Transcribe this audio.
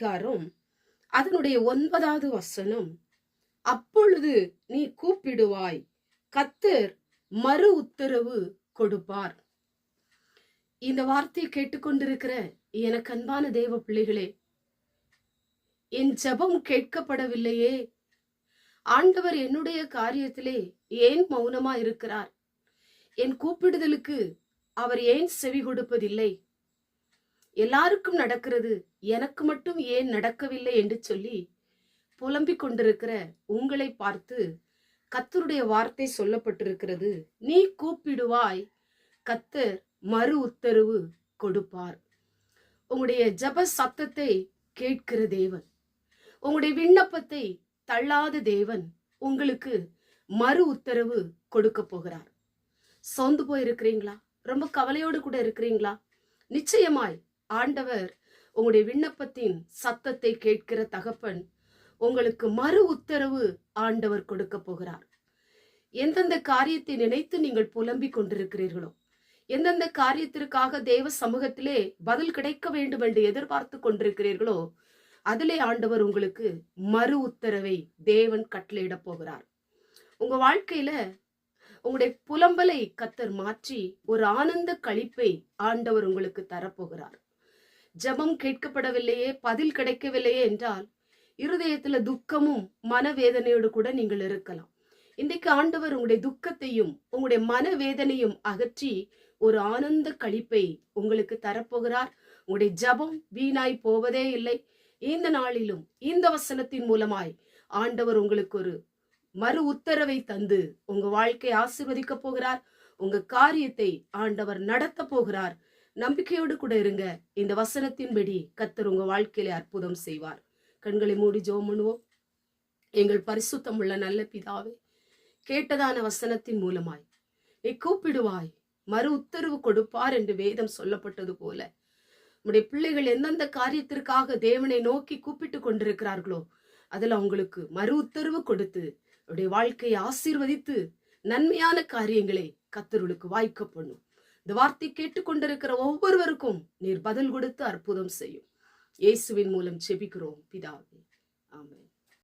அதிகாரம் அதனுடைய 9வது வசனம். அப்பொழுது நீ கூப்பிடுவாய், கர்த்தர் மறு உத்தரவு கொடுப்பார். இந்த வார்த்தையை கேட்டுக்கொண்டிருக்கிற எனக்கு அன்பான தேவ பிள்ளைகளே, என் ஜெபம் கேட்கப்படவில்லையே, ஆண்டவர் என்னுடைய காரியத்திலே ஏன் மௌனமா இருக்கிறார், என் கூப்பிடுதலுக்கு அவர் ஏன் செவி கொடுப்பதில்லை, எல்லாருக்கும் நடக்கிறது எனக்கு மட்டும் ஏன் நடக்கவில்லை என்று சொல்லி புலம்பிக் கொண்டிருக்கிற உங்களை பார்த்து கர்த்தருடைய வார்த்தை சொல்லப்பட்டிருக்கிறது. நீ கூப்பிடுவாய், கர்த்தர் மறு உத்தரவு கொடுப்பார். உங்களுடைய ஜெப சத்தத்தை கேட்கிற தேவன், உங்களுடைய விண்ணப்பத்தை தள்ளாத தேவன் உங்களுக்கு மறு உத்தரவு கொடுக்க போகிறார். சோர்ந்து போயிருக்கிறீங்களா? ரொம்ப கவலையோடு கூட இருக்கிறீங்களா? நிச்சயமாய் ஆண்டவர் உங்களுடைய விண்ணப்பத்தின் சத்தத்தை கேட்கிற தகப்பன் உங்களுக்கு மறு உத்தரவு ஆண்டவர் கொடுக்க போகிறார். எந்தெந்த காரியத்தை நினைத்து நீங்கள் புலம்பிக் கொண்டிருக்கிறீர்களோ, எந்தெந்த காரியத்திற்காக தேவ சமூகத்திலே பதில் கிடைக்க வேண்டும் என்று எதிர்பார்த்து கொண்டிருக்கிறீர்களோ, அதிலே ஆண்டவர் உங்களுக்கு மறு உத்தரவை தேவன் கட்டளையிட போகிறார். உங்க வாழ்க்கையில உங்களுடைய புலம்பலை கர்த்தர் மாற்றி ஒரு ஆனந்த களிப்பை ஆண்டவர் உங்களுக்கு தரப்போகிறார். ஜெபம் கேட்கப்படவில்லையே, பதில் கிடைக்கவில்லையே என்றால் இருதயத்துல துக்கமும் மனவேதனையோடு கூட நீங்கள் இருக்கலாம். இன்றைக்கு ஆண்டவர் உங்களுடைய துக்கத்தையும் உங்களுடைய மனவேதனையும் அகற்றி ஒரு ஆனந்த களிப்பை உங்களுக்கு தரப்போகிறார். உங்களுடைய ஜெபம் வீணாய் போவதே இல்லை. இந்த நாளிலும் இந்த வசனத்தின் மூலமாய் ஆண்டவர் உங்களுக்கு ஒரு மறு உத்தரவை தந்து உங்க வாழ்க்கையை ஆசீர்வதிக்க போகிறார். உங்க காரியத்தை ஆண்டவர் நடத்த போகிறார். நம்பிக்கையோடு கூட இருங்க. இந்த வசனத்தின்படி கர்த்தர் உங்க வாழ்க்கையில அற்புதம் செய்வார். கண்களை மூடி ஜெபம் பண்ணுவோம். எங்கள் பரிசுத்தம் உள்ள நல்ல பிதாவே, கேட்டதான வசனத்தின் மூலமாய் நீ கூப்பிடுவாய், மறு உத்தரவு கொடுப்பார் என்று வேதம் சொல்லப்பட்டது போல உம்முடைய பிள்ளைகள் எந்தெந்த காரியத்திற்காக தேவனை நோக்கி கூப்பிட்டு கொண்டிருக்கிறார்களோ அதுல அவங்களுக்கு மறு உத்தரவு கொடுத்து அவருடைய வாழ்க்கையை ஆசீர்வதித்து நன்மையான காரியங்களை கர்த்தருக்கு வாய்க்க பண்ணும். இந்த வார்த்தை கேட்டுக்கொண்டிருக்கிற ஒவ்வொருவருக்கும் நீர் பதில் கொடுத்து அற்புதம் செய்யும். இயேசுவின் மூலம் ஜெபிக்கிறோம் பிதாவே, ஆமென்.